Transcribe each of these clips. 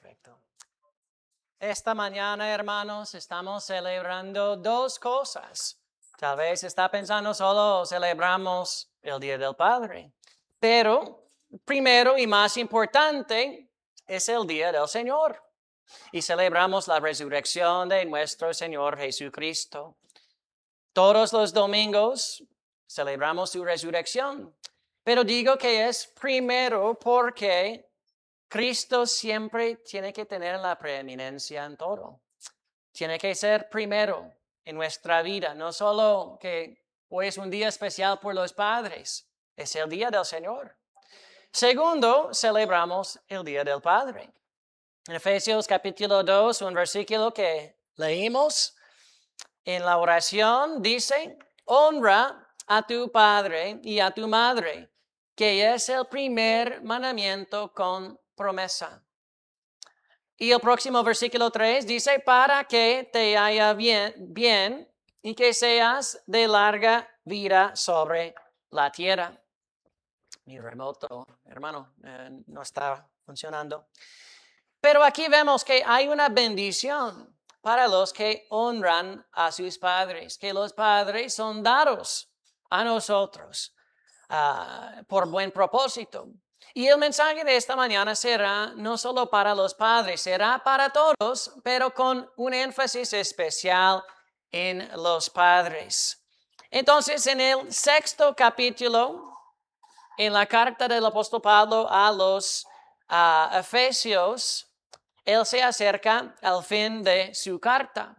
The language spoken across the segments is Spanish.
Perfecto. Esta mañana, hermanos, estamos celebrando dos cosas. Tal vez está pensando solo celebramos el Día del Padre, pero primero y más importante es el Día del Señor. Y celebramos la resurrección de nuestro Señor Jesucristo. Todos los domingos celebramos su resurrección, pero digo que es primero porque Cristo siempre tiene que tener la preeminencia en todo. Tiene que ser primero en nuestra vida, no solo que hoy es un día especial por los padres, es el día del Señor. Segundo, celebramos el Día del Padre. En Efesios capítulo 2, un versículo que leímos en la oración, dice, honra a tu padre y a tu madre, que es el primer mandamiento con promesa. Y el próximo versículo 3 dice, para que te haya bien y que seas de larga vida sobre la tierra. Mi remoto, hermano, no está funcionando. Pero aquí vemos que hay una bendición para los que honran a sus padres, que los padres son dados a nosotros por buen propósito. Y el mensaje de esta mañana será no solo para los padres, será para todos, pero con un énfasis especial en los padres. Entonces, en el 6º capítulo, en la carta del apóstol Pablo a los Efesios, él se acerca al fin de su carta.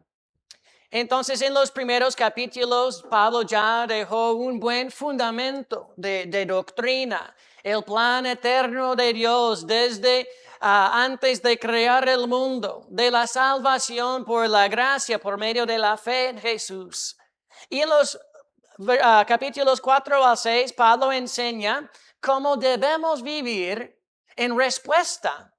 Entonces, en los primeros capítulos, Pablo ya dejó un buen fundamento de doctrina, el plan eterno de Dios desde antes de crear el mundo, de la salvación por la gracia, por medio de la fe en Jesús. Y en los capítulos 4 al 6, Pablo enseña cómo debemos vivir en respuesta.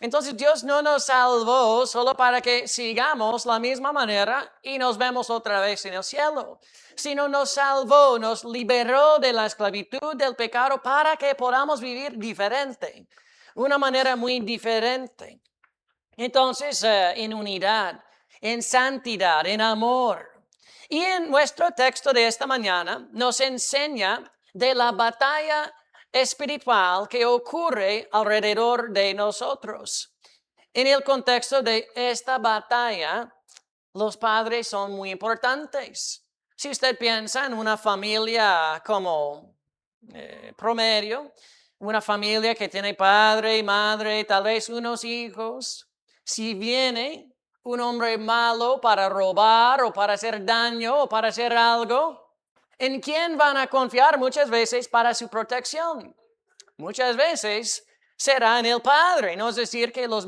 Entonces Dios no nos salvó solo para que sigamos la misma manera y nos vemos otra vez en el cielo, sino nos salvó, nos liberó de la esclavitud del pecado para que podamos vivir diferente, una manera muy diferente. Entonces, en unidad, en santidad, en amor. Y en nuestro texto de esta mañana nos enseña de la batalla espiritual que ocurre alrededor de nosotros. En el contexto de esta batalla, los padres son muy importantes. Si usted piensa en una familia como promedio, una familia que tiene padre y madre, tal vez unos hijos, si viene un hombre malo para robar o para hacer daño o para hacer algo, ¿en quién van a confiar muchas veces para su protección? Muchas veces será en el padre. No es decir que las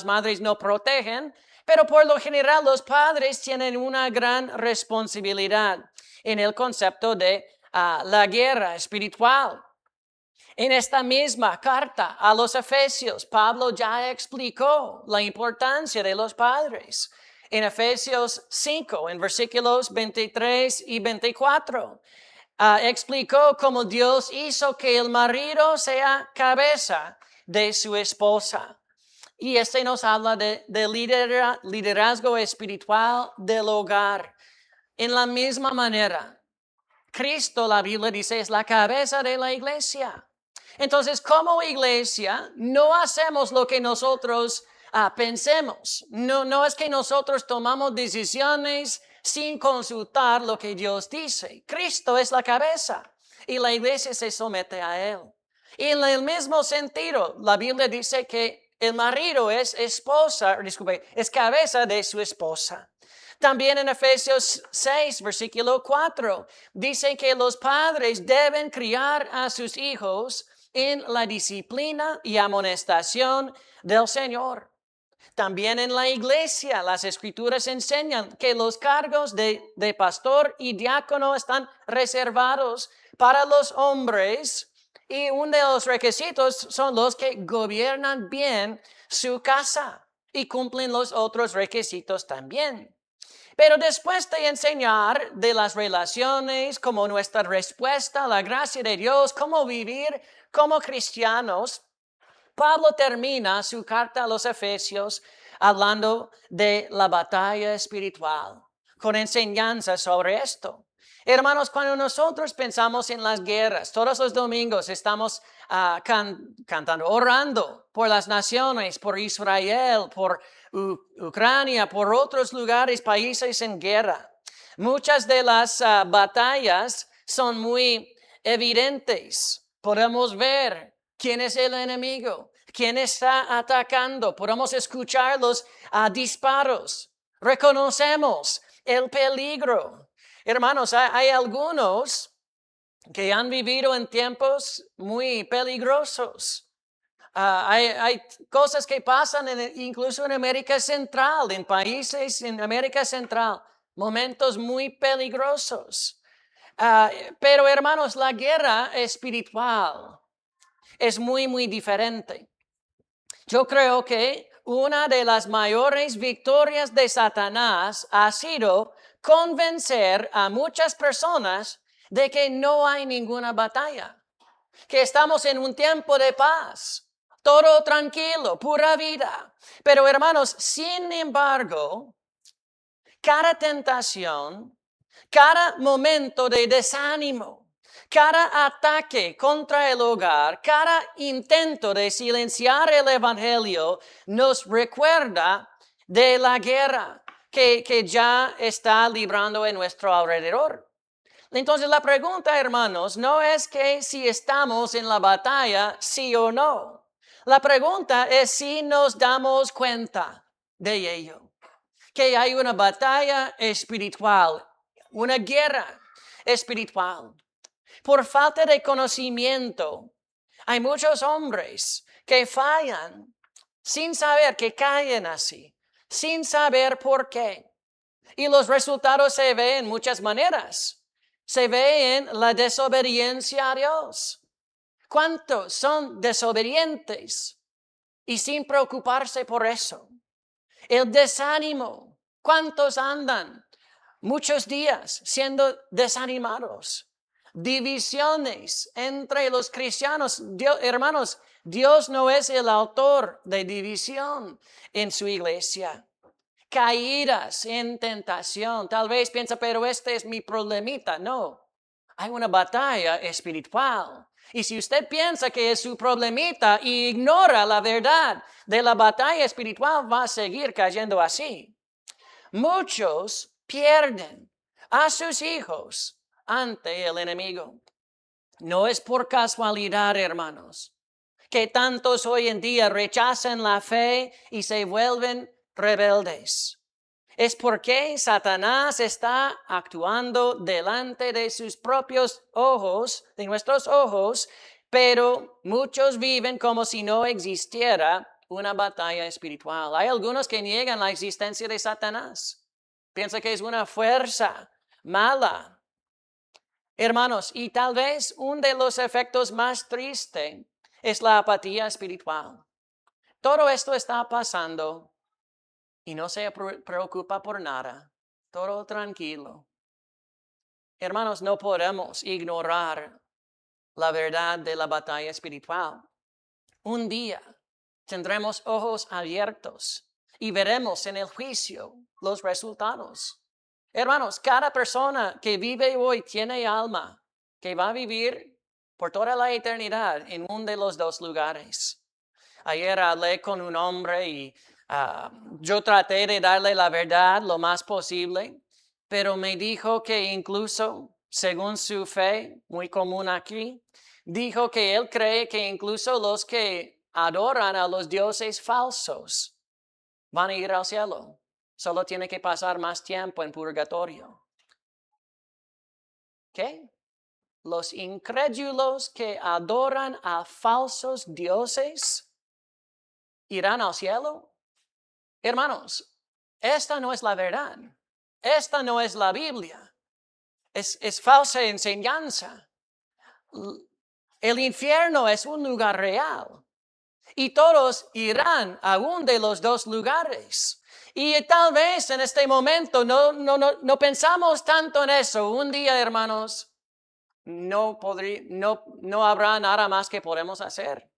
madres no protegen, pero por lo general los padres tienen una gran responsabilidad en el concepto de la guerra espiritual. En esta misma carta a los Efesios, Pablo ya explicó la importancia de los padres. En Efesios 5, en versículos 23 y 24, explicó cómo Dios hizo que el marido sea cabeza de su esposa. Y nos habla de liderazgo espiritual del hogar. En la misma manera, Cristo, la Biblia dice, es la cabeza de la iglesia. Entonces, como iglesia, no hacemos lo que nosotros pensemos. No es que nosotros tomamos decisiones sin consultar lo que Dios dice. Cristo es la cabeza y la iglesia se somete a Él. Y en el mismo sentido, la Biblia dice que el marido es cabeza de su esposa. También en Efesios 6, versículo 4, dice que los padres deben criar a sus hijos en la disciplina y amonestación del Señor. También en la iglesia las escrituras enseñan que los cargos de pastor y diácono están reservados para los hombres y uno de los requisitos son los que gobiernan bien su casa y cumplen los otros requisitos también. Pero después de enseñar de las relaciones como nuestra respuesta a la gracia de Dios, cómo vivir como cristianos, Pablo termina su carta a los Efesios hablando de la batalla espiritual, con enseñanzas sobre esto. Hermanos, cuando nosotros pensamos en las guerras, todos los domingos estamos cantando, orando por las naciones, por Israel, por Ucrania, por otros lugares, países en guerra. Muchas de las batallas son muy evidentes. Podemos ver quién es el enemigo, quién está atacando. Podemos escuchar los disparos. Reconocemos el peligro. Hermanos, hay algunos que han vivido en tiempos muy peligrosos. Hay cosas que pasan incluso en América Central, en países en América Central, momentos muy peligrosos. Pero hermanos, la guerra espiritual es muy diferente. Yo creo que una de las mayores victorias de Satanás ha sido convencer a muchas personas de que no hay ninguna batalla, que estamos en un tiempo de paz, todo tranquilo, pura vida. Pero hermanos, sin embargo, cada tentación, cada momento de desánimo, cada ataque contra el hogar, cada intento de silenciar el evangelio nos recuerda de la guerra que ya está librando en nuestro alrededor. Entonces la pregunta, hermanos, no es que si estamos en la batalla, sí o no. La pregunta es si nos damos cuenta de ello, que hay una batalla espiritual, una guerra espiritual. Por falta de conocimiento, hay muchos hombres que fallan sin saber que caen así, sin saber por qué. Y los resultados se ven en muchas maneras. Se ve en la desobediencia a Dios. ¿Cuántos son desobedientes y sin preocuparse por eso? El desánimo. ¿Cuántos andan muchos días siendo desanimados? Divisiones entre los cristianos. Hermanos, Dios no es el autor de división en su iglesia. Caídas en tentación. Tal vez piensa, pero este es mi problemita. No, hay una batalla espiritual. Y si usted piensa que es su problemita y ignora la verdad de la batalla espiritual, va a seguir cayendo así. Muchos pierden a sus hijos ante el enemigo. No es por casualidad, hermanos, que tantos hoy en día rechazan la fe y se vuelven rebeldes. Es porque Satanás está actuando delante de sus propios ojos, de nuestros ojos, pero muchos viven como si no existiera una batalla espiritual. Hay algunos que niegan la existencia de Satanás. Piensan que es una fuerza mala. Hermanos, y tal vez uno de los efectos más tristes es la apatía espiritual. Todo esto está pasando y no se preocupa por nada, todo tranquilo. Hermanos, no podemos ignorar la verdad de la batalla espiritual. Un día tendremos ojos abiertos y veremos en el juicio los resultados. Hermanos, cada persona que vive hoy tiene alma que va a vivir por toda la eternidad en uno de los dos lugares. Ayer hablé con un hombre y yo traté de darle la verdad lo más posible, pero me dijo que incluso, según su fe, muy común aquí, dijo que él cree que incluso los que adoran a los dioses falsos van a ir al cielo. Solo tiene que pasar más tiempo en purgatorio. ¿Qué? Los incrédulos que adoran a falsos dioses irán al cielo. Hermanos, esta no es la verdad. Esta no es la Biblia. Es falsa enseñanza. El infierno es un lugar real. Y todos irán a uno de los dos lugares. Y tal vez en este momento no pensamos tanto en eso. Un día, hermanos, no habrá nada más que podemos hacer.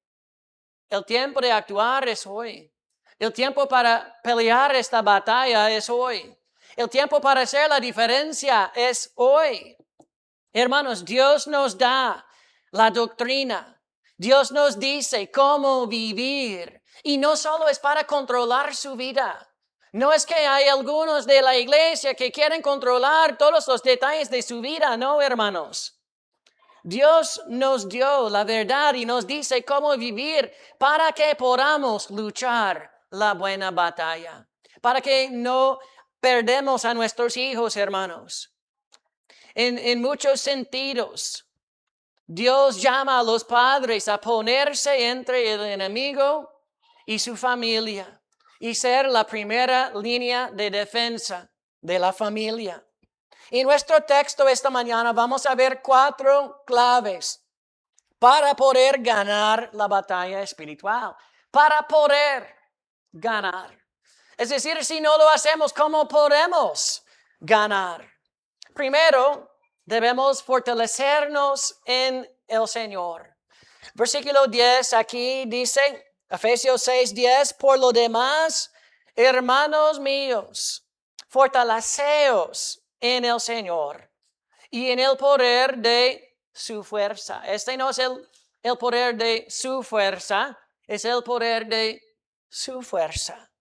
El tiempo de actuar es hoy. El tiempo para pelear esta batalla es hoy. El tiempo para hacer la diferencia es hoy. Hermanos, Dios nos da la doctrina. Dios nos dice cómo vivir. Y no solo es para controlar su vida. No es que hay algunos de la iglesia que quieren controlar todos los detalles de su vida. No, hermanos. Dios nos dio la verdad y nos dice cómo vivir para que podamos luchar la buena batalla. Para que no perdemos a nuestros hijos, hermanos. En muchos sentidos, Dios llama a los padres a ponerse entre el enemigo y su familia y ser la primera línea de defensa de la familia. En nuestro texto esta mañana vamos a ver 4 claves para poder ganar la batalla espiritual. Para poder ganar. Es decir, si no lo hacemos, ¿cómo podemos ganar? Primero, debemos fortalecernos en el Señor. Versículo 10 aquí dice, Efesios 6:10, por lo demás, hermanos míos, fortaleceos en el Señor y en el poder de su fuerza. Este no es el poder de su fuerza, es el poder de su fuerza.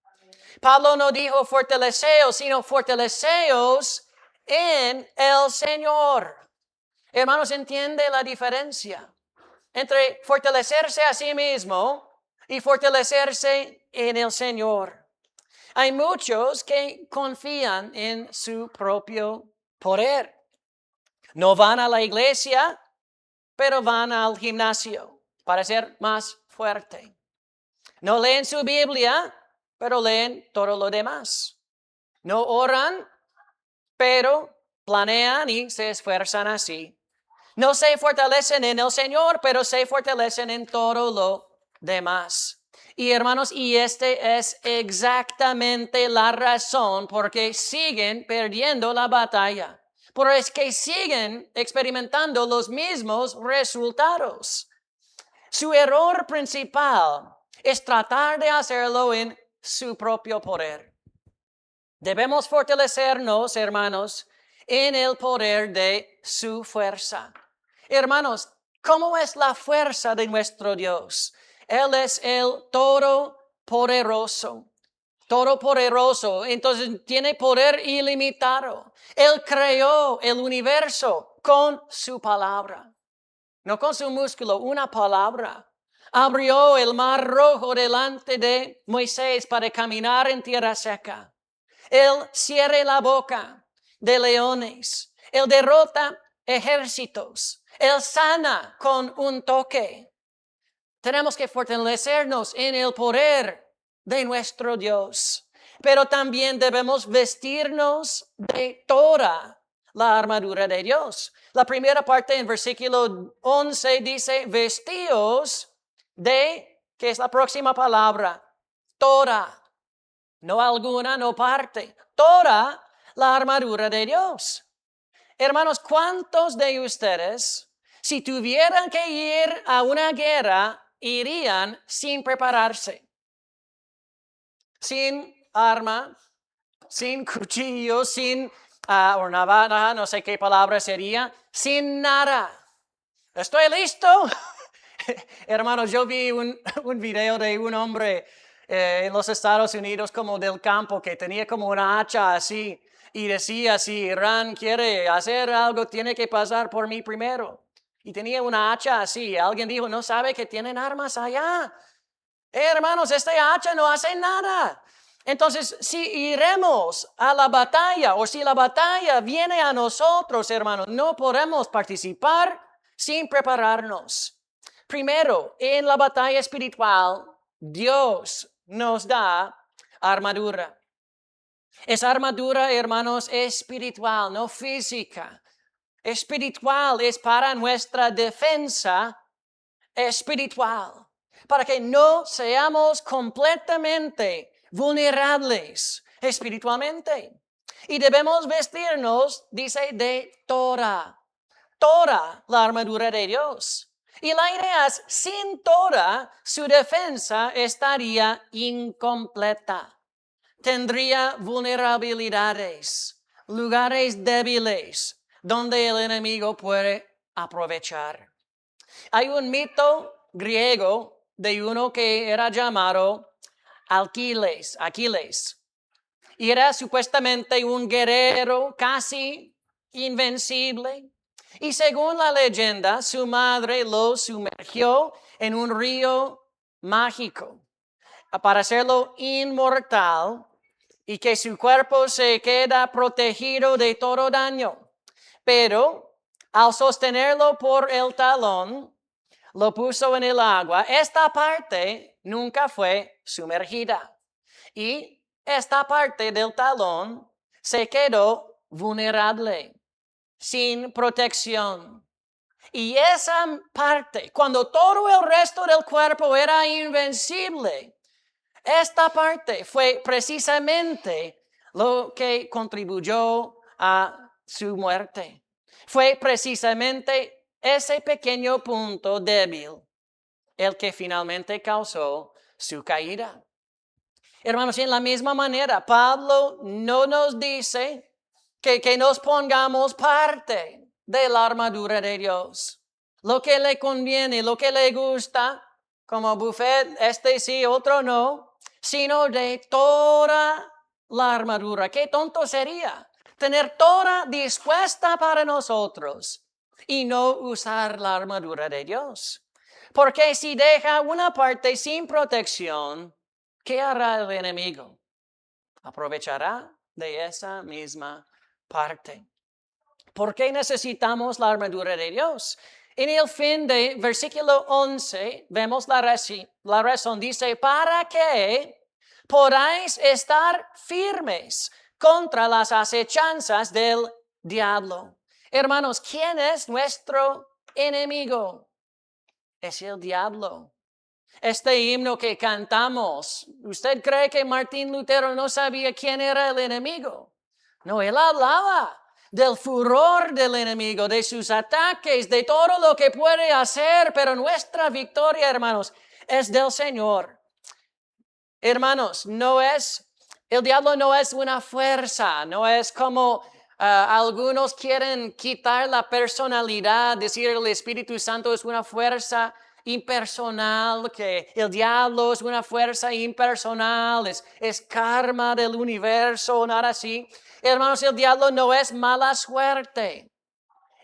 Pablo no dijo fortaleceos, sino fortaleceos en el Señor. Hermanos, ¿entiende la diferencia entre fortalecerse a sí mismo y fortalecerse en el Señor? Hay muchos que confían en su propio poder. No van a la iglesia, pero van al gimnasio para ser más fuerte. No leen su Biblia, pero leen todo lo demás. No oran, pero planean y se esfuerzan así. No se fortalecen en el Señor, pero se fortalecen en todo lo demás. Y hermanos, y este es exactamente la razón por que siguen perdiendo la batalla. Por es que siguen experimentando los mismos resultados. Su error principal es tratar de hacerlo en su propio poder. Debemos fortalecernos, hermanos, en el poder de su fuerza. Hermanos, ¿cómo es la fuerza de nuestro Dios? Él es el todopoderoso. Todopoderoso, entonces tiene poder ilimitado. Él creó el universo con su palabra. No con su músculo, una palabra. Abrió el mar rojo delante de Moisés para caminar en tierra seca. Él cierra la boca de leones. Él derrota ejércitos. Él sana con un toque. Tenemos que fortalecernos en el poder de nuestro Dios. Pero también debemos vestirnos de toda la armadura de Dios. La primera parte en versículo 11 dice, vestíos de, que es la próxima palabra, toda. No alguna, no parte. Toda la armadura de Dios. Hermanos, ¿cuántos de ustedes, si tuvieran que ir a una guerra, irían sin prepararse? Sin arma, sin cuchillo, sin o navaja, no sé qué palabra sería, sin nada. ¿Estoy listo? Hermanos, yo vi un video de un hombre en los Estados Unidos como del campo que tenía como una hacha así y decía, si Irán quiere hacer algo, tiene que pasar por mí primero. Y tenía una hacha así. Alguien dijo, ¿no sabe que tienen armas allá? Hermanos, esta hacha no hace nada. Entonces, si iremos a la batalla o si la batalla viene a nosotros, hermanos, no podemos participar sin prepararnos. Primero, en la batalla espiritual, Dios nos da armadura. Esa armadura, hermanos, es espiritual, no física. Espiritual es para nuestra defensa espiritual, para que no seamos completamente vulnerables espiritualmente. Y debemos vestirnos, dice, de toda la armadura de Dios. Y la idea es, sin Torah, su defensa estaría incompleta. Tendría vulnerabilidades, lugares débiles, donde el enemigo puede aprovechar. Hay un mito griego de uno que era llamado Aquiles. Y era supuestamente un guerrero casi invencible. Y según la leyenda, su madre lo sumergió en un río mágico para hacerlo inmortal y que su cuerpo se queda protegido de todo daño. Pero al sostenerlo por el talón, lo puso en el agua. Esta parte nunca fue sumergida. Y esta parte del talón se quedó vulnerable, sin protección. Y esa parte, cuando todo el resto del cuerpo era invencible, esta parte fue precisamente lo que contribuyó a su muerte. Fue precisamente ese pequeño punto débil el que finalmente causó su caída. Hermanos, en la misma manera, Pablo no nos dice que nos pongamos parte de la armadura de Dios. Lo que le conviene, lo que le gusta, como buffet, este sí, otro no, sino de toda la armadura. Qué tonto sería tener toda dispuesta para nosotros y no usar la armadura de Dios. Porque si deja una parte sin protección, ¿qué hará el enemigo? Aprovechará de esa misma parte. ¿Por qué necesitamos la armadura de Dios? En el fin de versículo 11 vemos la razón. Dice, para que podáis estar firmes contra las acechanzas del diablo. Hermanos, ¿quién es nuestro enemigo? Es el diablo. Este himno que cantamos, ¿usted cree que Martín Lutero no sabía quién era el enemigo? No, él hablaba del furor del enemigo, de sus ataques, de todo lo que puede hacer, pero nuestra victoria, hermanos, es del Señor. Hermanos, el diablo no es una fuerza, no es como algunos quieren quitar la personalidad, decir el Espíritu Santo es una fuerza impersonal, que el diablo es una fuerza impersonal, es karma del universo, nada así. Hermanos, el diablo no es mala suerte.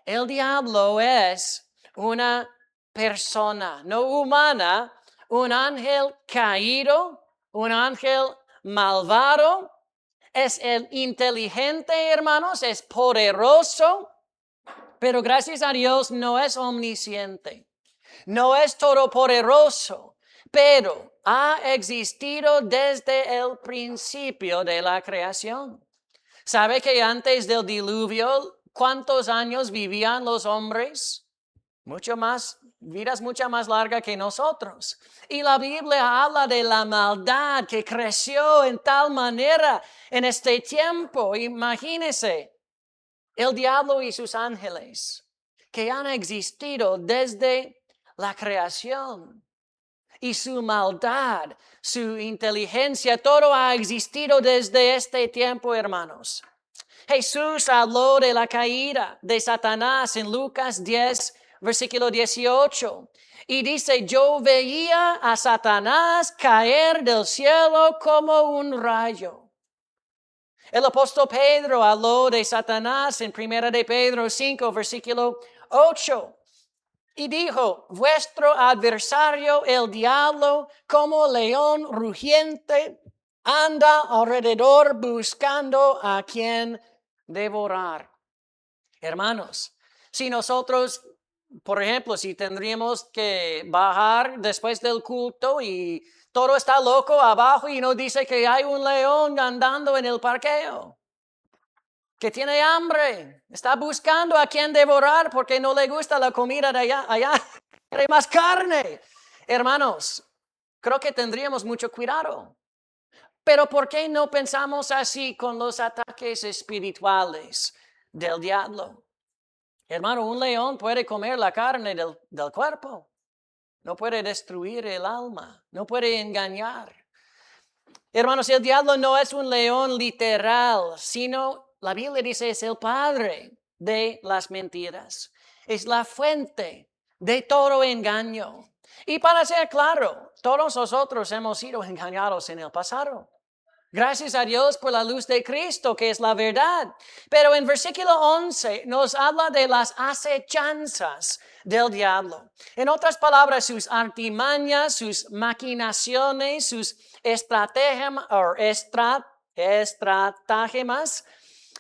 El diablo es una persona no humana, un ángel caído, un ángel malvado. Es el inteligente, hermanos, es poderoso, pero gracias a Dios no es omnisciente. No es todopoderoso, pero ha existido desde el principio de la creación. ¿Sabe que antes del diluvio, cuántos años vivían los hombres? Vidas mucho más largas que nosotros. Y la Biblia habla de la maldad que creció en tal manera en este tiempo. Imagínese, el diablo y sus ángeles que han existido desde la creación. Y su maldad, su inteligencia, todo ha existido desde este tiempo, hermanos. Jesús habló de la caída de Satanás en Lucas 10, versículo 18. Y dice, yo veía a Satanás caer del cielo como un rayo. El apóstol Pedro habló de Satanás en 1 de Pedro 5, versículo 8. Y dijo, vuestro adversario, el diablo, como león rugiente, anda alrededor buscando a quien devorar. Hermanos, si nosotros, por ejemplo, si tendríamos que bajar después del culto y todo está loco abajo y nos dice que hay un león andando en el parqueo, que tiene hambre, está buscando a quien devorar porque no le gusta la comida de allá quiere más carne. Hermanos, creo que tendríamos mucho cuidado. Pero ¿por qué no pensamos así con los ataques espirituales del diablo? Hermano, un león puede comer la carne del cuerpo. No puede destruir el alma. No puede engañar. Hermanos, el diablo no es un león literal, sino la Biblia dice es el padre de las mentiras. Es la fuente de todo engaño. Y para ser claro, todos nosotros hemos sido engañados en el pasado. Gracias a Dios por la luz de Cristo, que es la verdad. Pero en versículo 11 nos habla de las acechanzas del diablo. En otras palabras, sus artimañas, sus maquinaciones, sus estratagemas.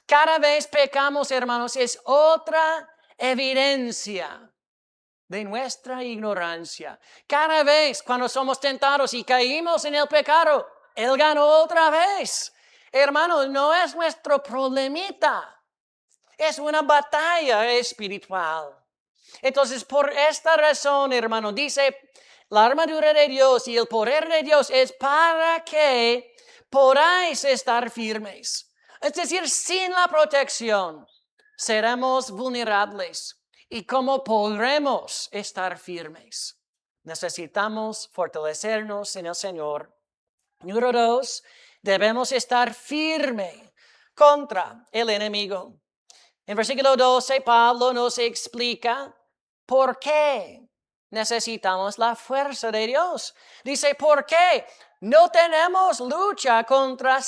Cada vez pecamos, hermanos, es otra evidencia de nuestra ignorancia. Cada vez cuando somos tentados y caímos en el pecado, Él ganó otra vez. Hermanos, no es nuestro problemita. Es una batalla espiritual. Entonces, por esta razón, hermano, dice, la armadura de Dios y el poder de Dios es para que podáis estar firmes. Es decir, sin la protección, seremos vulnerables. ¿Y cómo podremos estar firmes? Necesitamos fortalecernos en el Señor. Número 2, debemos estar firmes contra el enemigo. En versículo 12, Pablo nos explica por qué necesitamos la fuerza de Dios. Dice, ¿por qué? No tenemos lucha contra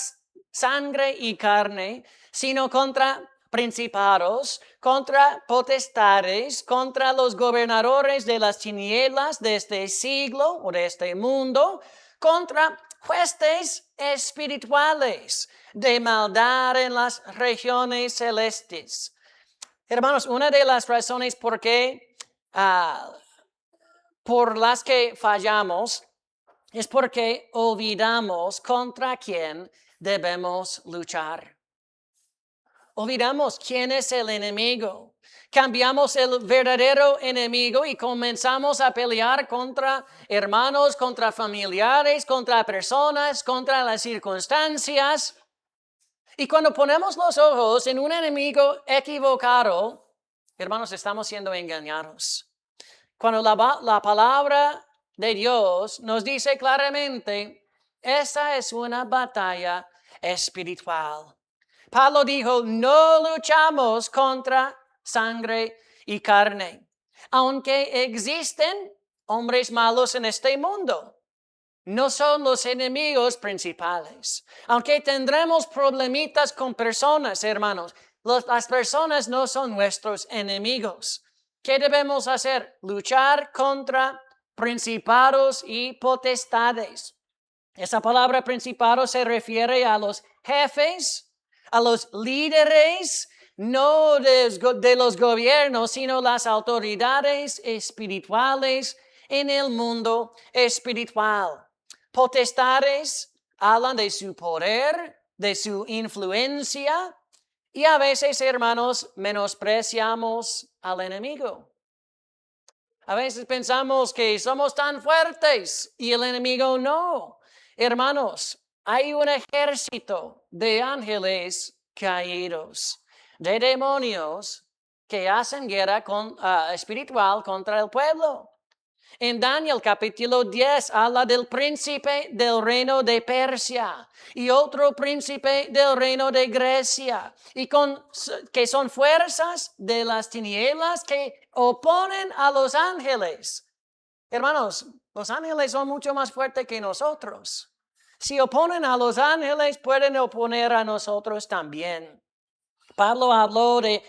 sangre y carne, sino contra principados, contra potestades, contra los gobernadores de las tinieblas de este siglo o de este mundo, contra huestes espirituales de maldad en las regiones celestes. Hermanos, una de las razones por las que fallamos es porque olvidamos contra quién debemos luchar. Olvidamos quién es el enemigo. Cambiamos el verdadero enemigo y comenzamos a pelear contra hermanos, contra familiares, contra personas, contra las circunstancias. Y cuando ponemos los ojos en un enemigo equivocado, hermanos, estamos siendo engañados. Cuando la palabra de Dios nos dice claramente, esa es una batalla espiritual. Pablo dijo, no luchamos contra sangre y carne, aunque existen hombres malos en este mundo. No son los enemigos principales. Aunque tendremos problemitas con personas, hermanos, las personas no son nuestros enemigos. ¿Qué debemos hacer? Luchar contra principados y potestades. Esa palabra principado se refiere a los jefes, a los líderes, no de los gobiernos, sino las autoridades espirituales en el mundo espiritual. Potestades hablan de su poder, de su influencia, y a veces, hermanos, menospreciamos al enemigo. A veces pensamos que somos tan fuertes y el enemigo no. Hermanos, hay un ejército de ángeles caídos, de demonios que hacen guerra espiritual contra el pueblo. En Daniel capítulo 10 habla del príncipe del reino de Persia y otro príncipe del reino de Grecia, y que son fuerzas de las tinieblas que oponen a los ángeles. Hermanos, los ángeles son mucho más fuertes que nosotros. Si oponen a los ángeles, pueden oponer a nosotros también. Pablo habló de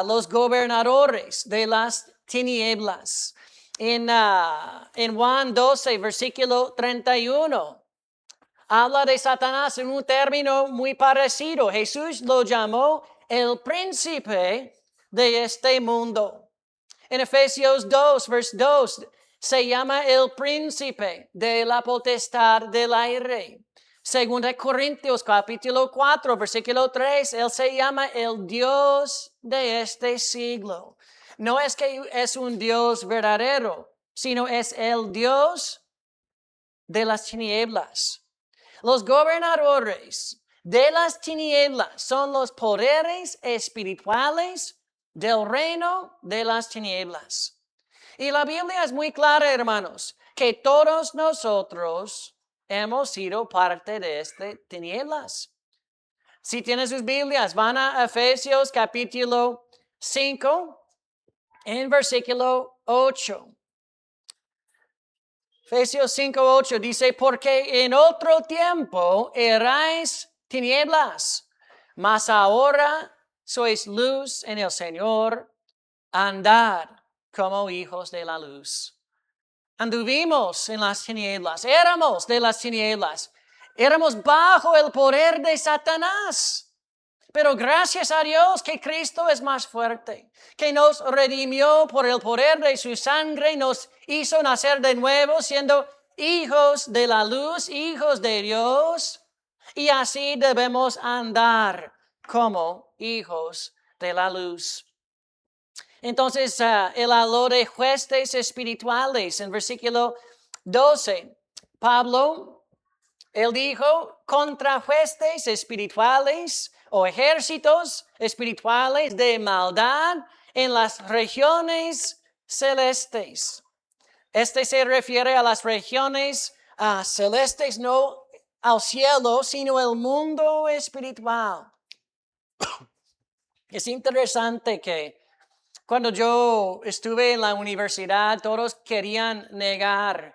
los gobernadores de las tinieblas. En Juan 12, versículo 31, habla de Satanás en un término muy parecido. Jesús lo llamó el príncipe de este mundo. En Efesios 2, verse 2, se llama el príncipe de la potestad del aire. Segunda Corintios capítulo 4, versículo 3, Él se llama el Dios de este siglo. No es que es un Dios verdadero, sino es el Dios de las tinieblas. Los gobernadores de las tinieblas son los poderes espirituales del reino de las tinieblas. Y la Biblia es muy clara, hermanos, que todos nosotros hemos sido parte de estas tinieblas. Si tienen sus Biblias, van a Efesios capítulo 5, en versículo 8. Efesios 5:8 dice, porque en otro tiempo erais tinieblas, mas ahora sois luz en el Señor, andad como hijos de la luz. Anduvimos en las tinieblas, éramos de las tinieblas, éramos bajo el poder de Satanás. Pero gracias a Dios que Cristo es más fuerte, que nos redimió por el poder de su sangre, nos hizo nacer de nuevo siendo hijos de la luz, hijos de Dios. Y así debemos andar como hijos de la luz. Entonces, él habló de huestes espirituales en versículo 12. Pablo, él dijo, contra huestes espirituales o ejércitos espirituales de maldad en las regiones celestes. Este se refiere a las regiones celestes, no al cielo, sino el mundo espiritual. Es interesante que cuando yo estuve en la universidad, todos querían negar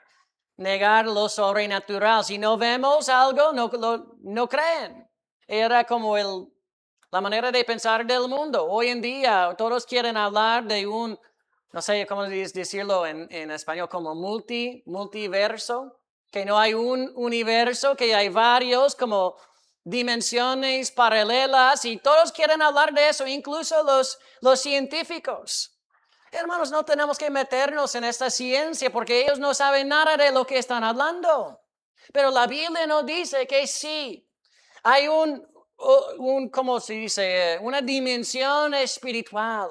lo sobrenatural. Si no vemos algo, no creen. Era como la manera de pensar del mundo. Hoy en día, todos quieren hablar de no sé cómo decirlo en español, como multiverso. Que no hay un universo, que hay varios como dimensiones paralelas y todos quieren hablar de eso, incluso los científicos. Hermanos, no tenemos que meternos en esta ciencia porque ellos no saben nada de lo que están hablando. Pero la Biblia nos dice que sí, hay ¿cómo se dice? Una dimensión espiritual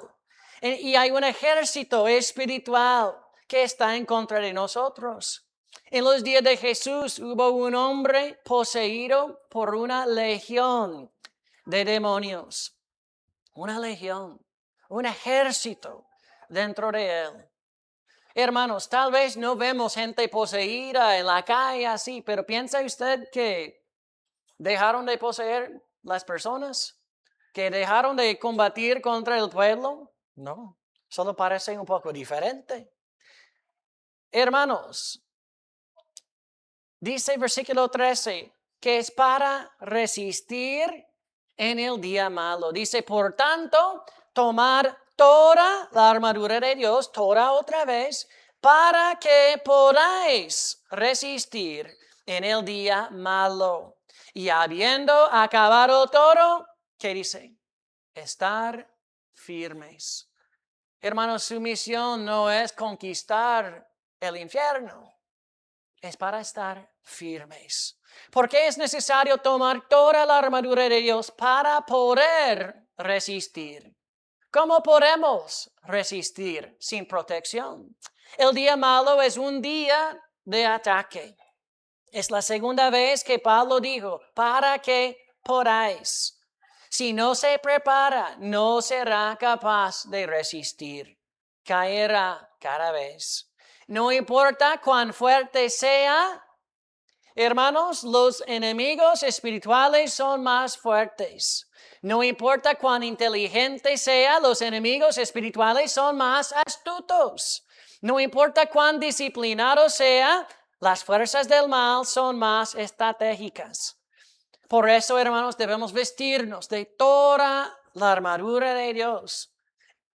y hay un ejército espiritual que está en contra de nosotros. En los días de Jesús hubo un hombre poseído por una legión de demonios. Una legión, un ejército dentro de él. Hermanos, tal vez no vemos gente poseída en la calle así, pero ¿piensa usted que dejaron de poseer las personas? ¿Que dejaron de combatir contra el pueblo? No, solo parece un poco diferente. Hermanos, dice versículo 13, que es para resistir en el día malo. Dice, por tanto, tomar toda la armadura de Dios, toda otra vez, para que podáis resistir en el día malo. Y habiendo acabado todo, ¿qué dice? Estar firmes. Hermanos, su misión no es conquistar el infierno. Es para estar firmes. Porque es necesario tomar toda la armadura de Dios para poder resistir. ¿Cómo podemos resistir sin protección? El día malo es un día de ataque. Es la segunda vez que Pablo dijo, para que podáis. Si no se prepara, no será capaz de resistir. Caerá cada vez. No importa cuán fuerte sea, hermanos, los enemigos espirituales son más fuertes. No importa cuán inteligente sea, los enemigos espirituales son más astutos. No importa cuán disciplinado sea, las fuerzas del mal son más estratégicas. Por eso, hermanos, debemos vestirnos de toda la armadura de Dios.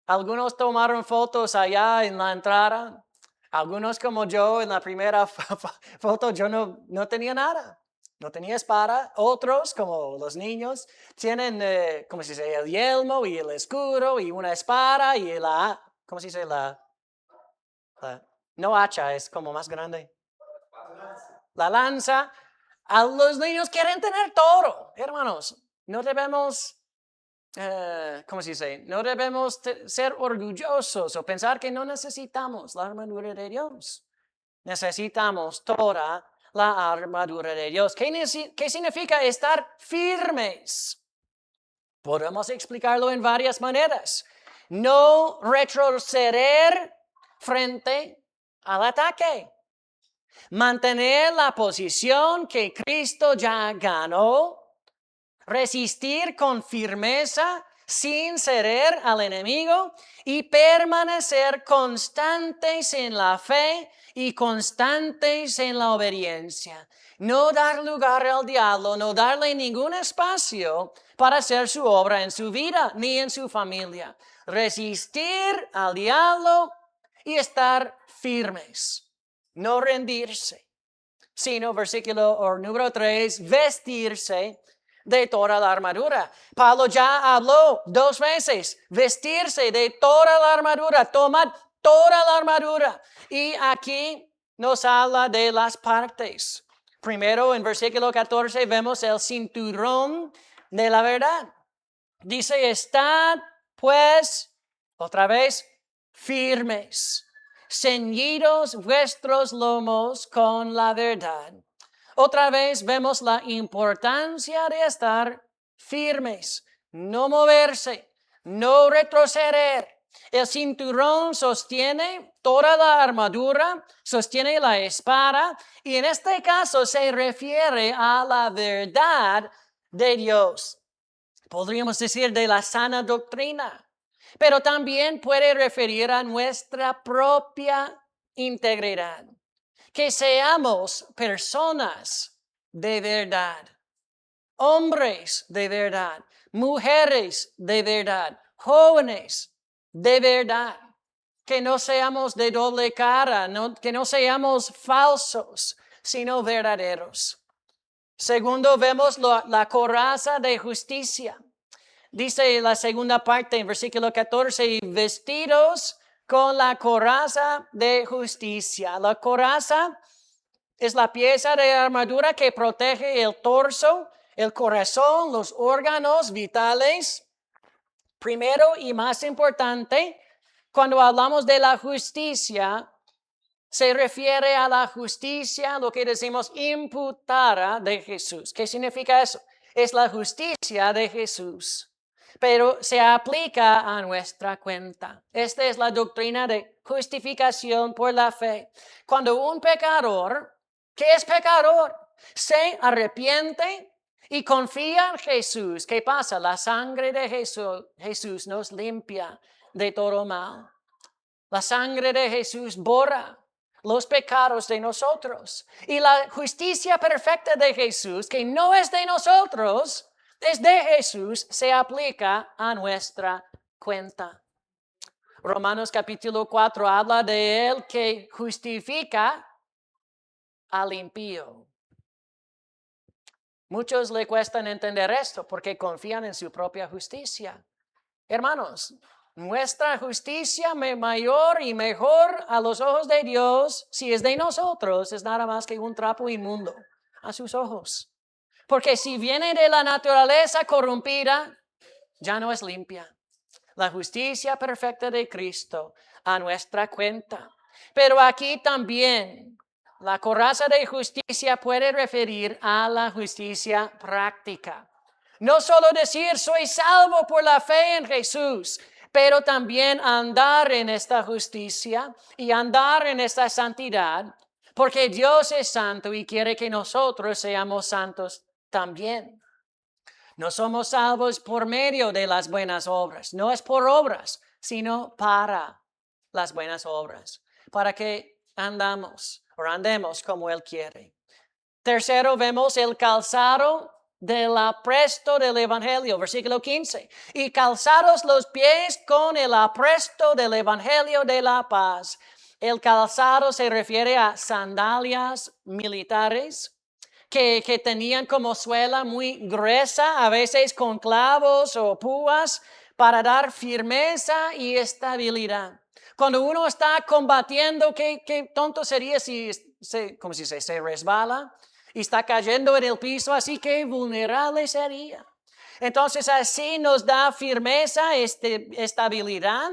Algunos tomaron fotos allá en la entrada. Algunos como yo en la primera foto, yo no tenía nada. No tenía espada. Otros, como los niños, tienen, ¿cómo se dice? El yelmo y el escudo y una espada y ¿cómo se dice? No hacha, es como más grande. La lanza. A los niños quieren tener todo. Hermanos, no debemos... ¿cómo se dice? No debemos ser orgullosos o pensar que no necesitamos la armadura de Dios. Necesitamos toda la armadura de Dios. ¿Qué significa estar firmes? Podemos explicarlo en varias maneras. No retroceder frente al ataque. Mantener la posición que Cristo ya ganó. Resistir con firmeza sin ceder al enemigo y permanecer constantes en la fe y constantes en la obediencia. No dar lugar al diablo, no darle ningún espacio para hacer su obra en su vida ni en su familia. Resistir al diablo y estar firmes. No rendirse, sino versículo número 3, vestirse de toda la armadura. Pablo ya habló 2 veces, vestirse de toda la armadura, tomar toda la armadura. Y aquí nos habla de las partes. Primero, en versículo 14, vemos el cinturón de la verdad. Dice, estad pues, otra vez, firmes, ceñidos vuestros lomos con la verdad. Otra vez vemos la importancia de estar firmes, no moverse, no retroceder. El cinturón sostiene toda la armadura, sostiene la espada y en este caso se refiere a la verdad de Dios. Podríamos decir de la sana doctrina, pero también puede referir a nuestra propia integridad. Que seamos personas de verdad, hombres de verdad, mujeres de verdad, jóvenes de verdad. Que no seamos de doble cara, que no seamos falsos, sino verdaderos. Segundo, vemos la coraza de justicia. Dice la segunda parte en versículo 14, vestidos con la coraza de justicia. La coraza es la pieza de armadura que protege el torso, el corazón, los órganos vitales. Primero y más importante, cuando hablamos de la justicia, se refiere a la justicia, lo que decimos imputada de Jesús. ¿Qué significa eso? Es la justicia de Jesús, pero se aplica a nuestra cuenta. Esta es la doctrina de justificación por la fe. Cuando un pecador, ¿qué es pecador? Se arrepiente y confía en Jesús. ¿Qué pasa? La sangre de Jesús nos limpia de todo mal. La sangre de Jesús borra los pecados de nosotros. Y la justicia perfecta de Jesús, que no es de nosotros, es de Jesús, se aplica a nuestra cuenta. Romanos capítulo 4 habla de él que justifica al impío. Muchos le cuestan entender esto porque confían en su propia justicia. Hermanos, nuestra justicia mayor y mejor a los ojos de Dios, si es de nosotros, es nada más que un trapo inmundo a sus ojos. Porque si viene de la naturaleza corrompida, ya no es limpia. La justicia perfecta de Cristo a nuestra cuenta. Pero aquí también la coraza de justicia puede referir a la justicia práctica. No solo decir soy salvo por la fe en Jesús, pero también andar en esta justicia y andar en esta santidad, porque Dios es santo y quiere que nosotros seamos santos también. No somos salvos por medio de las buenas obras, no es por obras, sino para las buenas obras, para que andemos o andemos como Él quiere. Tercero, vemos el calzado del apresto del Evangelio, versículo 15. Y calzados los pies con el apresto del Evangelio de la paz. El calzado se refiere a sandalias militares que tenían como suela muy gruesa, a veces con clavos o púas, para dar firmeza y estabilidad. Cuando uno está combatiendo, qué tonto sería si se resbala y está cayendo en el piso, así que vulnerable sería. Entonces así nos da firmeza, estabilidad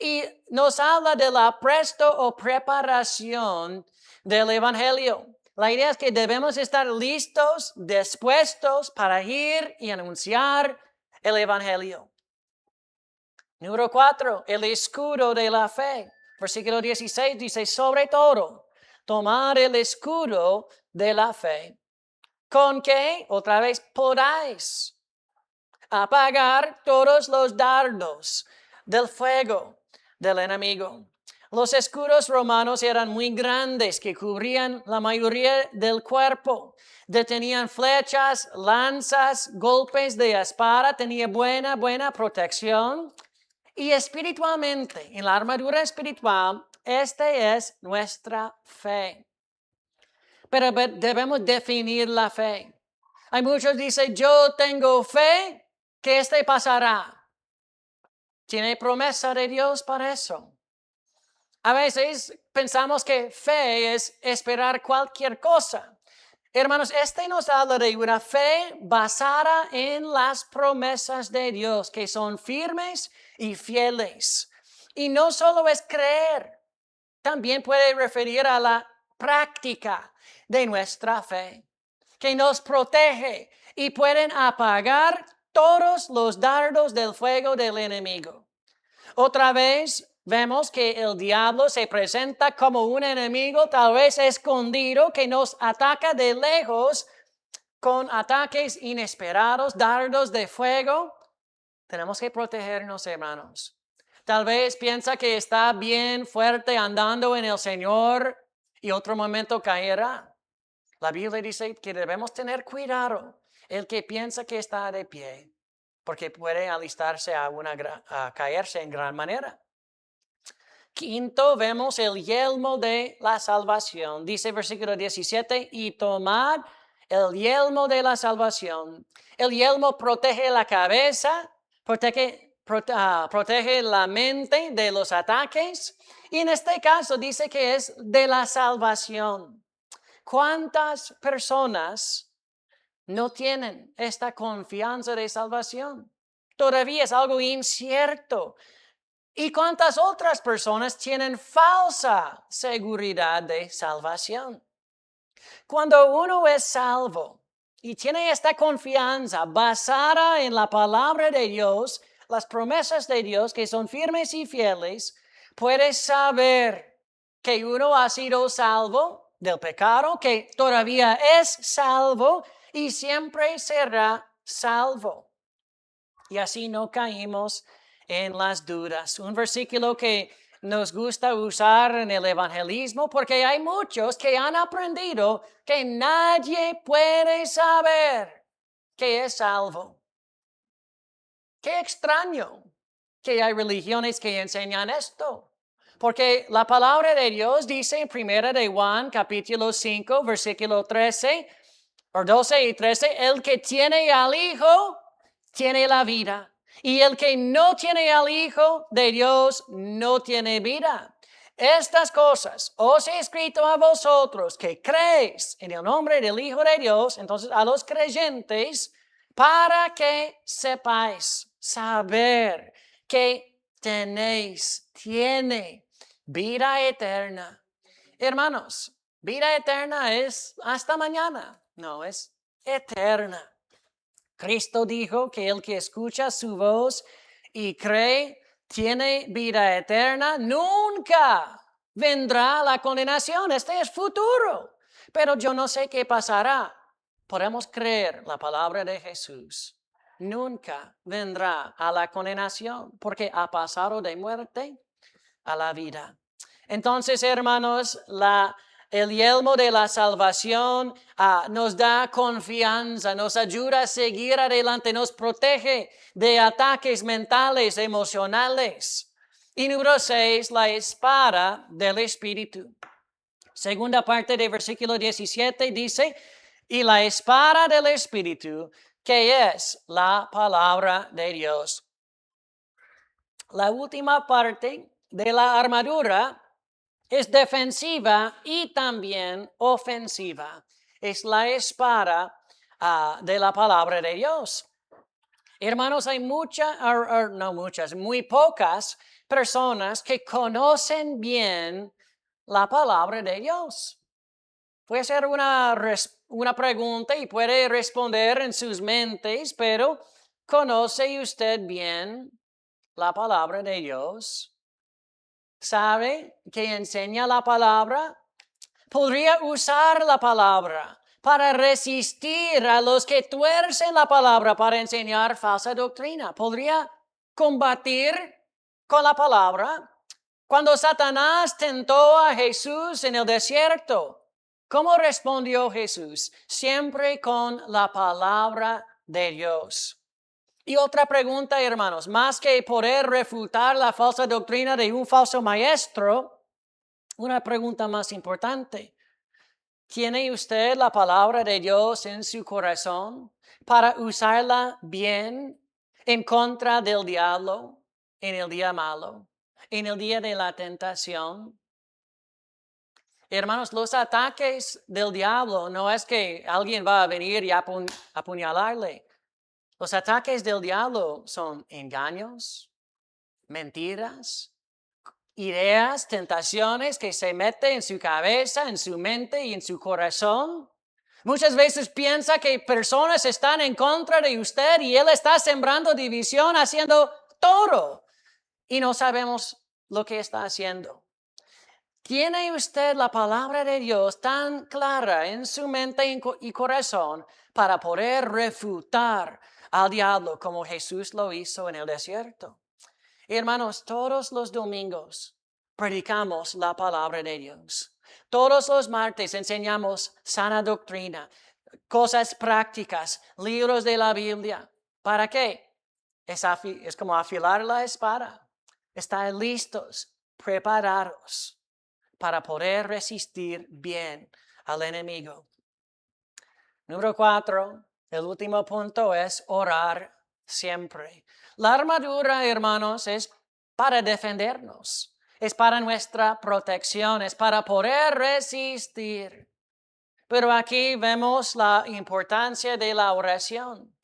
y nos habla del apresto o preparación del Evangelio. La idea es que debemos estar listos, dispuestos para ir y anunciar el Evangelio. Número 4, el escudo de la fe. Versículo 16 dice, sobre todo, tomar el escudo de la fe, con que, otra vez, podáis apagar todos los dardos del fuego del enemigo. Los escudos romanos eran muy grandes que cubrían la mayoría del cuerpo. Detenían flechas, lanzas, golpes de espada, tenía buena protección. Y espiritualmente, en la armadura espiritual, esta es nuestra fe. Pero debemos definir la fe. Hay muchos que dicen, yo tengo fe que pasará. ¿Tiene promesa de Dios para eso? A veces pensamos que fe es esperar cualquier cosa. Hermanos, nos habla de una fe basada en las promesas de Dios, que son firmes y fieles. Y no solo es creer, también puede referir a la práctica de nuestra fe, que nos protege y pueden apagar todos los dardos del fuego del enemigo. Otra vez vemos que el diablo se presenta como un enemigo tal vez escondido que nos ataca de lejos con ataques inesperados, dardos de fuego. Tenemos que protegernos, hermanos. Tal vez piensa que está bien fuerte andando en el Señor y otro momento caerá. La Biblia dice que debemos tener cuidado el que piensa que está de pie, porque puede alistarse a caerse en gran manera. Quinto, vemos el yelmo de la salvación. Dice versículo 17, y tomad el yelmo de la salvación. El yelmo protege la cabeza, protege la mente de los ataques. Y en este caso dice que es de la salvación. ¿Cuántas personas no tienen esta confianza de salvación? Todavía es algo incierto. ¿Y cuántas otras personas tienen falsa seguridad de salvación? Cuando uno es salvo y tiene esta confianza basada en la palabra de Dios, las promesas de Dios que son firmes y fieles, puede saber que uno ha sido salvo del pecado, que todavía es salvo y siempre será salvo. Y así no caímos en las dudas. Un versículo que nos gusta usar en el evangelismo porque hay muchos que han aprendido que nadie puede saber que es salvo. Qué extraño que hay religiones que enseñan esto. Porque la palabra de Dios dice en 1 de Juan capítulo 5 versículo 13 o 12 y 13, el que tiene al Hijo tiene la vida. Y el que no tiene al Hijo de Dios no tiene vida. Estas cosas os he escrito a vosotros que creéis en el nombre del Hijo de Dios, entonces a los creyentes, para que sepáis, saber que tiene vida eterna. Hermanos, vida eterna es hasta mañana, no es eterna. Cristo dijo que el que escucha su voz y cree tiene vida eterna, nunca vendrá la condenación. Este es futuro. Pero yo no sé qué pasará. Podemos creer la palabra de Jesús. Nunca vendrá a la condenación porque ha pasado de muerte a la vida. Entonces, hermanos, el yelmo de la salvación nos da confianza, nos ayuda a seguir adelante, nos protege de ataques mentales, emocionales. Y número 6, la espada del Espíritu. Segunda parte del versículo 17 dice, y la espada del Espíritu, que es la palabra de Dios. La última parte de la armadura es defensiva y también ofensiva. Es la espada de la palabra de Dios. Hermanos, hay muy pocas personas que conocen bien la palabra de Dios. Puede ser una pregunta y puede responder en sus mentes, pero ¿conoce usted bien la palabra de Dios, sabe que enseña la palabra, podría usar la palabra para resistir a los que tuercen la palabra para enseñar falsa doctrina. Podría combatir con la palabra. Cuando Satanás tentó a Jesús en el desierto, ¿cómo respondió Jesús? Siempre con la palabra de Dios. Y otra pregunta, hermanos, más que poder refutar la falsa doctrina de un falso maestro, una pregunta más importante. ¿Tiene usted la palabra de Dios en su corazón para usarla bien en contra del diablo en el día malo, en el día de la tentación? Hermanos, los ataques del diablo no es que alguien va a venir y apuñalarle. Los ataques del diablo son engaños, mentiras, ideas, tentaciones que se meten en su cabeza, en su mente y en su corazón. Muchas veces piensa que personas están en contra de usted y él está sembrando división, haciendo todo. Y no sabemos lo que está haciendo. ¿Tiene usted la palabra de Dios tan clara en su mente y corazón para poder refutar al diablo como Jesús lo hizo en el desierto? Hermanos, todos los domingos predicamos la palabra de Dios. Todos los martes enseñamos sana doctrina, cosas prácticas, libros de la Biblia. ¿Para qué? Es como afilar la espada. Estar listos, preparados para poder resistir bien al enemigo. Número 4, el último punto es orar siempre. La armadura, hermanos, es para defendernos, es para nuestra protección, es para poder resistir. Pero aquí vemos la importancia de la oración.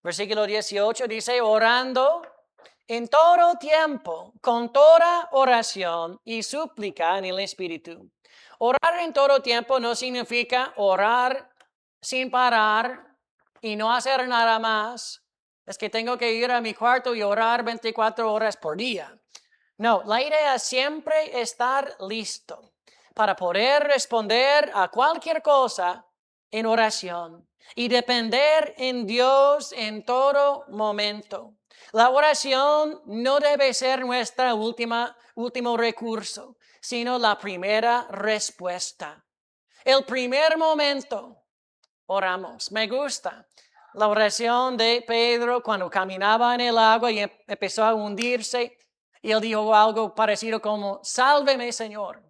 Versículo 18 dice, orando en todo tiempo, con toda oración y súplica en el Espíritu. Orar en todo tiempo no significa orar sin parar y no hacer nada más. Es que tengo que ir a mi cuarto y orar 24 horas por día. No, la idea es siempre estar listo para poder responder a cualquier cosa en oración y depender en Dios en todo momento. La oración no debe ser nuestro último recurso, sino la primera respuesta. El primer momento oramos. Me gusta la oración de Pedro cuando caminaba en el agua y empezó a hundirse. Y él dijo algo parecido como, sálveme, Señor.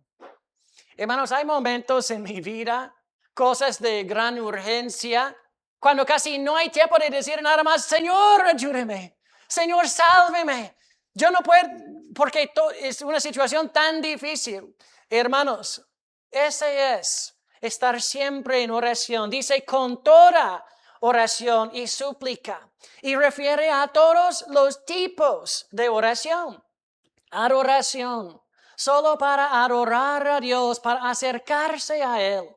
Hermanos, hay momentos en mi vida, cosas de gran urgencia, cuando casi no hay tiempo de decir nada más, Señor, ayúdeme, Señor, sálveme. Yo no puedo, porque es una situación tan difícil. Hermanos, ese es estar siempre en oración. Dice, con toda oración y súplica. Y refiere a todos los tipos de oración. Adoración, solo para adorar a Dios, para acercarse a Él.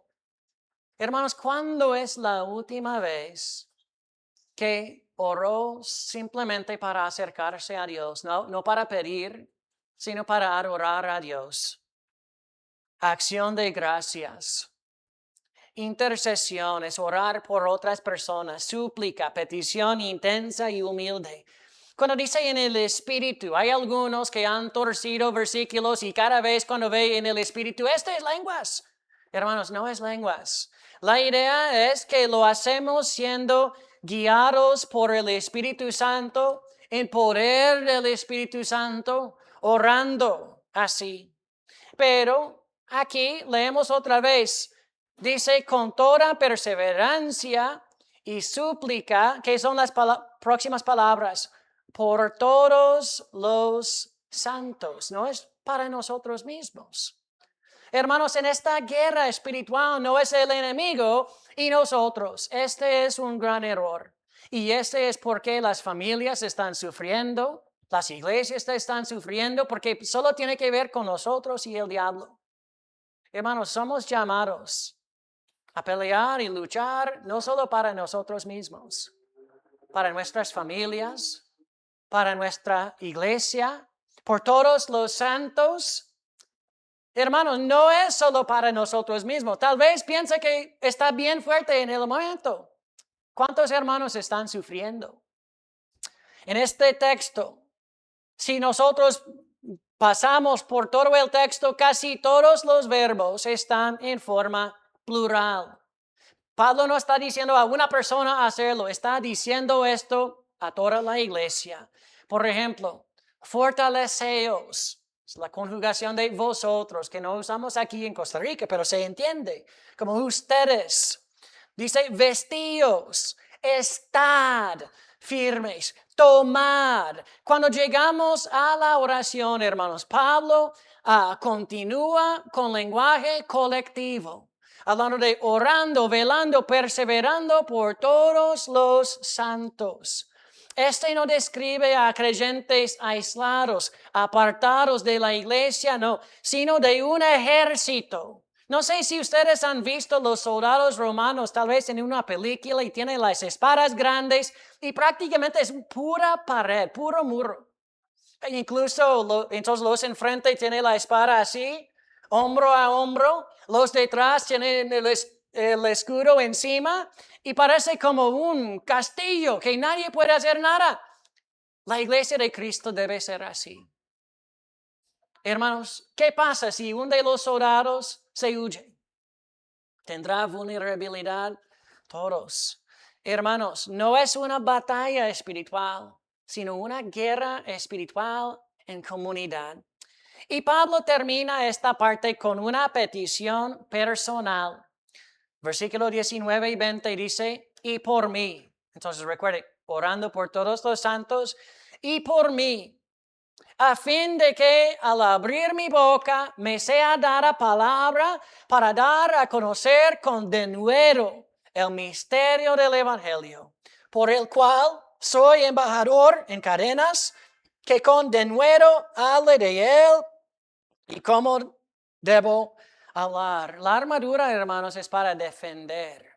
Hermanos, ¿cuándo es la última vez que oró simplemente para acercarse a Dios? No para pedir, sino para adorar a Dios. Acción de gracias. Intercesión es orar por otras personas, súplica, petición intensa y humilde. Cuando dice en el Espíritu, hay algunos que han torcido versículos y cada vez cuando ve en el Espíritu, este es lenguas. Hermanos, no es lenguas. La idea es que lo hacemos siendo guiados por el Espíritu Santo, en poder del Espíritu Santo, orando así. Pero aquí leemos otra vez, dice con toda perseverancia y súplica, que son las próximas palabras, por todos los santos, no es para nosotros mismos. Hermanos, en esta guerra espiritual no es el enemigo y nosotros. Este es un gran error. Y este es porque las familias están sufriendo, las iglesias están sufriendo, porque solo tiene que ver con nosotros y el diablo. Hermanos, somos llamados a pelear y luchar no solo para nosotros mismos, para nuestras familias, para nuestra iglesia, por todos los santos. Hermanos, no es solo para nosotros mismos. Tal vez piense que está bien fuerte en el momento. ¿Cuántos hermanos están sufriendo? En este texto, si nosotros pasamos por todo el texto, casi todos los verbos están en forma plural. Pablo no está diciendo a una persona hacerlo, está diciendo esto a toda la iglesia. Por ejemplo, fortaleceos, es la conjugación de vosotros, que no usamos aquí en Costa Rica, pero se entiende como ustedes. Dice, vestíos, estad firmes, tomad. Cuando llegamos a la oración, hermanos, Pablo continúa con lenguaje colectivo, hablando de orando, velando, perseverando por todos los santos. Este no describe a creyentes aislados, apartados de la iglesia, no, sino de un ejército. No sé si ustedes han visto los soldados romanos, tal vez en una película, y tienen las espadas grandes y prácticamente es pura pared, puro muro. Incluso entonces los enfrente tienen la espada así, hombro a hombro, los detrás tienen el escudo encima y parece como un castillo que nadie puede hacer nada. La iglesia de Cristo debe ser así. Hermanos, ¿qué pasa si uno de los soldados se huye? ¿Tendrá vulnerabilidad? Todos. Hermanos, no es una batalla espiritual, sino una guerra espiritual en comunidad. Y Pablo termina esta parte con una petición personal. Versículo 19 y 20 dice, y por mí. Entonces recuerde, orando por todos los santos, y por mí, a fin de que al abrir mi boca me sea dada palabra para dar a conocer con denuedo el misterio del Evangelio, por el cual soy embajador en cadenas, que con denuedo hable de él y cómo debo hablar. La armadura, hermanos, es para defender.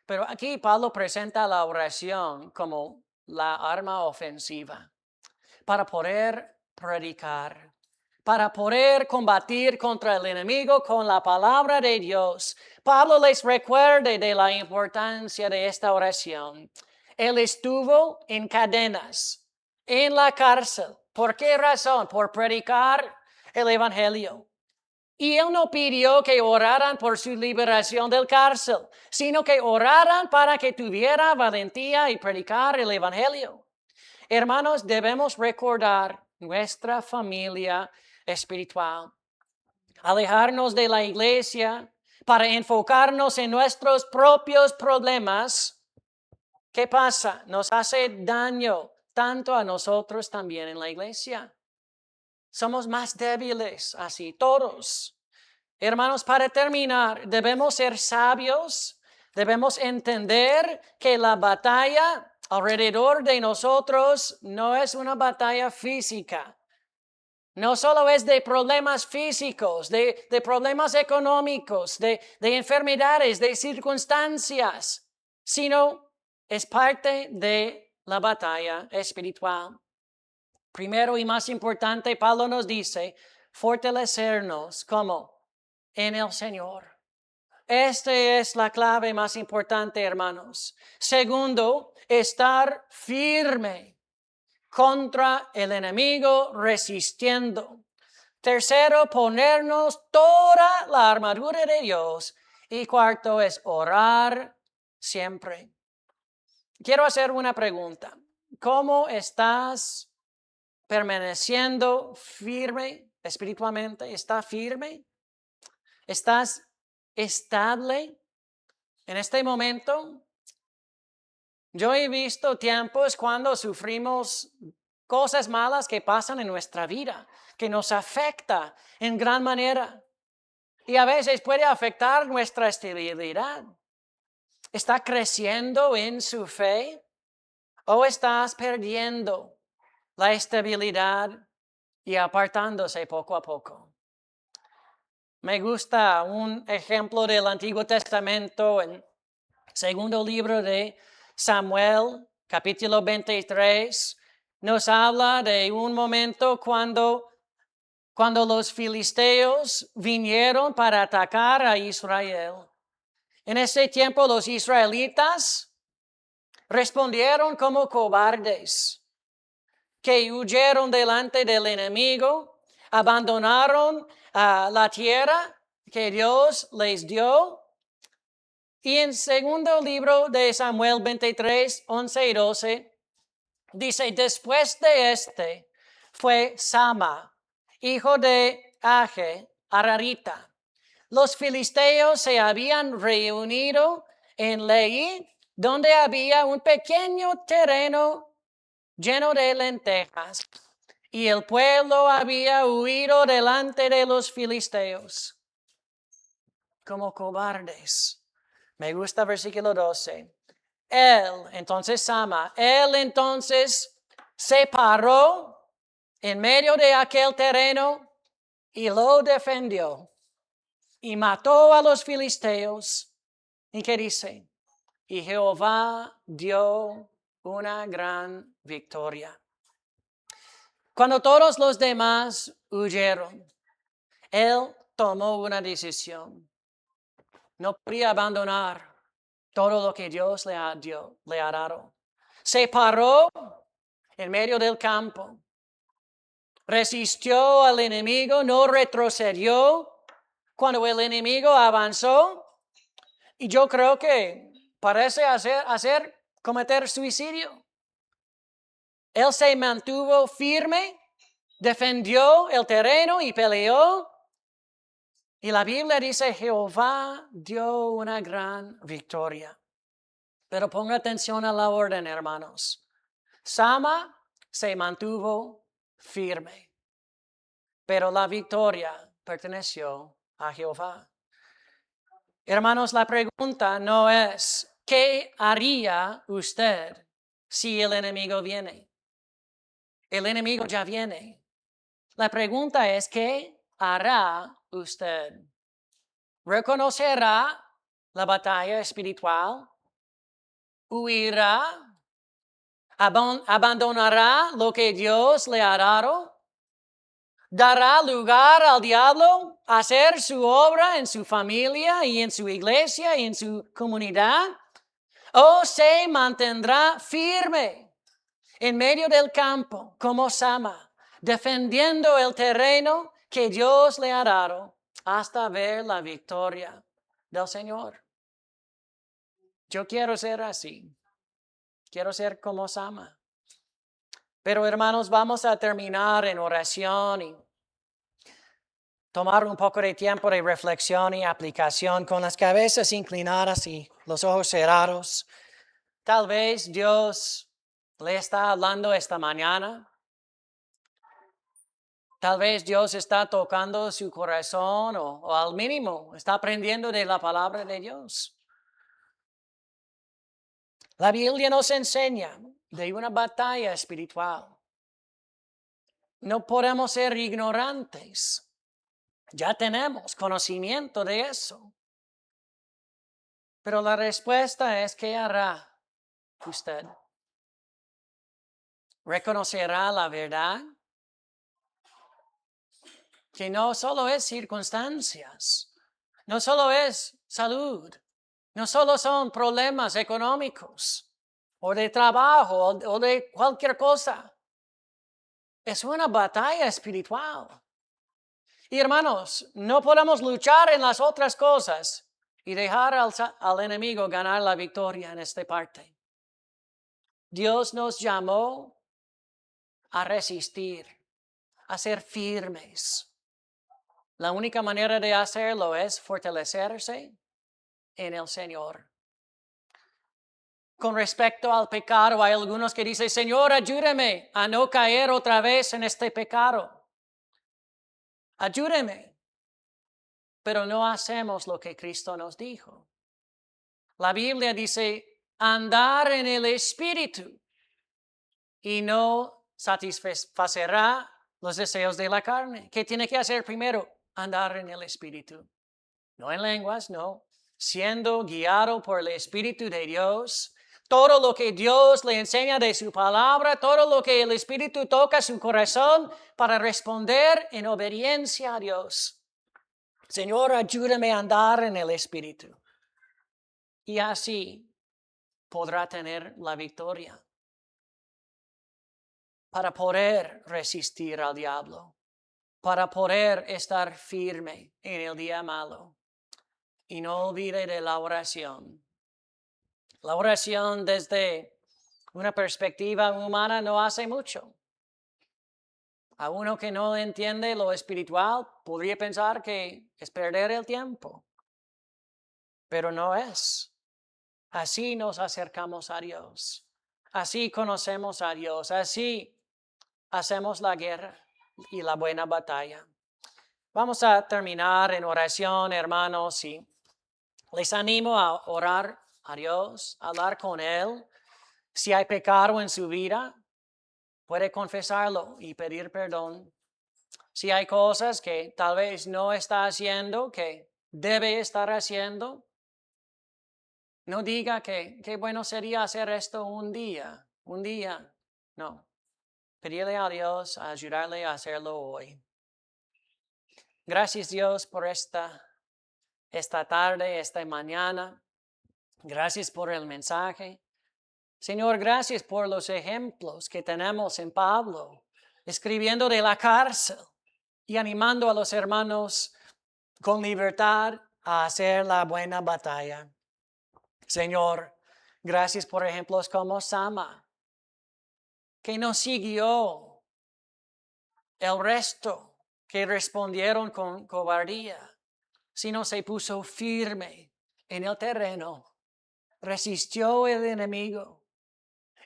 Pero aquí Pablo presenta la oración como la arma ofensiva para poder predicar, para poder combatir contra el enemigo con la palabra de Dios. Pablo les recuerda de la importancia de esta oración. Él estuvo en cadenas, en la cárcel. ¿Por qué razón? Por predicar el evangelio. Y él no pidió que oraran por su liberación del cárcel, sino que oraran para que tuviera valentía y predicar el evangelio. Hermanos, debemos recordar nuestra familia espiritual. Alejarnos de la iglesia para enfocarnos en nuestros propios problemas. ¿Qué pasa? Nos hace daño tanto a nosotros también en la iglesia. Somos más débiles así, todos. Hermanos, para terminar, debemos ser sabios, debemos entender que la batalla alrededor de nosotros no es una batalla física. No solo es de problemas físicos, de problemas económicos, de enfermedades, de circunstancias, sino es parte de la batalla espiritual. Primero y más importante, Pablo nos dice, fortalecernos como en el Señor. Esta es la clave más importante, hermanos. Segundo, estar firme contra el enemigo resistiendo. Tercero, ponernos toda la armadura de Dios. Y cuarto es orar siempre. Quiero hacer una pregunta. ¿Cómo estás permaneciendo firme espiritualmente? ¿Estás firme? ¿Estás estable en este momento? Yo he visto tiempos cuando sufrimos cosas malas que pasan en nuestra vida, que nos afecta en gran manera. Y a veces puede afectar nuestra estabilidad. ¿Está creciendo en su fe o estás perdiendo la estabilidad y apartándose poco a poco? Me gusta un ejemplo del Antiguo Testamento en segundo libro de Samuel, capítulo 23. nos habla de un momento cuando los filisteos vinieron para atacar a Israel. En ese tiempo los israelitas respondieron como cobardes, que huyeron delante del enemigo, abandonaron la tierra que Dios les dio. Y en segundo libro de Samuel 23, 11 y 12, dice, después de este fue Sama, hijo de Age, Ararita. Los filisteos se habían reunido en Leí, donde había un pequeño terreno lleno de lentejas, y el pueblo había huido delante de los filisteos como cobardes. Me gusta versículo 12. Él entonces se paró en medio de aquel terreno y lo defendió y mató a los filisteos. ¿Y qué dice? Y Jehová dio una gran victoria. Cuando todos los demás huyeron, él tomó una decisión. No podía abandonar todo lo que Dios le ha dado. Se paró en medio del campo. Resistió al enemigo, no retrocedió cuando el enemigo avanzó. Y yo creo que parece cometer suicidio. Él se mantuvo firme, defendió el terreno y peleó. Y la Biblia dice, Jehová dio una gran victoria. Pero ponga atención a la orden, hermanos. Sama se mantuvo firme, pero la victoria perteneció a Jehová. Hermanos, la pregunta no es, ¿qué haría usted si el enemigo viene? El enemigo ya viene. La pregunta es, ¿qué hará usted? ¿Reconocerá la batalla espiritual? ¿Huirá? ¿Abandonará lo que Dios le ha dado? ¿Dará lugar al diablo a hacer su obra en su familia y en su iglesia y en su comunidad? ¿O se mantendrá firme en medio del campo como Sama, defendiendo el terreno que Dios le ha dado hasta ver la victoria del Señor? Yo quiero ser así. Quiero ser como Sama. Pero hermanos, vamos a terminar en oración y tomar un poco de tiempo de reflexión y aplicación con las cabezas inclinadas y los ojos cerrados. Tal vez Dios le está hablando esta mañana. Tal vez Dios está tocando su corazón o al mínimo está aprendiendo de la palabra de Dios. La Biblia nos enseña de una batalla espiritual. No podemos ser ignorantes. Ya tenemos conocimiento de eso. Pero la respuesta es, ¿qué hará usted? ¿Reconocerá la verdad? Que no solo es circunstancias, no solo es salud, no solo son problemas económicos o de trabajo o de cualquier cosa. Es una batalla espiritual. Y hermanos, no podemos luchar en las otras cosas y dejar al enemigo ganar la victoria en esta parte. Dios nos llamó a resistir, a ser firmes. La única manera de hacerlo es fortalecerse en el Señor. Con respecto al pecado, hay algunos que dicen, Señor, ayúdame a no caer otra vez en este pecado. Ayúdame. Pero no hacemos lo que Cristo nos dijo. La Biblia dice, andar en el Espíritu y no satisfacerá los deseos de la carne. ¿Qué tiene que hacer primero? Andar en el Espíritu. No en lenguas, no. Siendo guiado por el Espíritu de Dios, todo lo que Dios le enseña de su palabra, todo lo que el Espíritu toca su corazón para responder en obediencia a Dios. Señor, ayúdame a andar en el Espíritu. Y así podrá tener la victoria para poder resistir al diablo, para poder estar firme en el día malo. Y no olvide de la oración. La oración desde una perspectiva humana no hace mucho. A uno que no entiende lo espiritual podría pensar que es perder el tiempo, pero no es. Así nos acercamos a Dios. Así conocemos a Dios. Así hacemos la guerra y la buena batalla. Vamos a terminar en oración, hermanos, y les animo a orar a Dios, a hablar con Él. Si hay pecado en su vida, puede confesarlo y pedir perdón. Si hay cosas que tal vez no está haciendo, que debe estar haciendo, no diga que qué bueno sería hacer esto un día. No. Pedirle a Dios a ayudarle a hacerlo hoy. Gracias Dios por esta tarde, esta mañana. Gracias por el mensaje. Señor, gracias por los ejemplos que tenemos en Pablo, escribiendo de la cárcel y animando a los hermanos con libertad a hacer la buena batalla. Señor, gracias por ejemplos como Sama, que no siguió el resto que respondieron con cobardía, sino se puso firme en el terreno, resistió el enemigo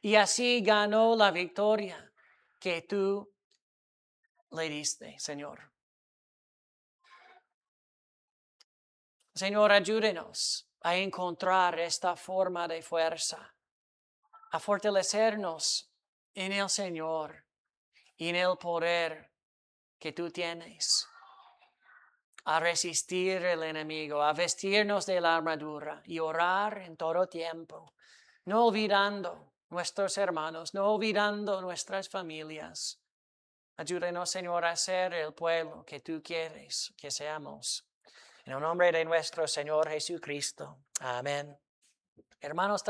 y así ganó la victoria que tú le diste, Señor. Señor, ayúdenos a encontrar esta forma de fuerza, a fortalecernos en el Señor y en el poder que tú tienes, a resistir el enemigo, a vestirnos de la armadura y orar en todo tiempo, no olvidando nuestros hermanos, no olvidando nuestras familias. Ayúdenos, Señor, a ser el pueblo que tú quieres que seamos. En el nombre de nuestro Señor Jesucristo. Amén. Hermanos,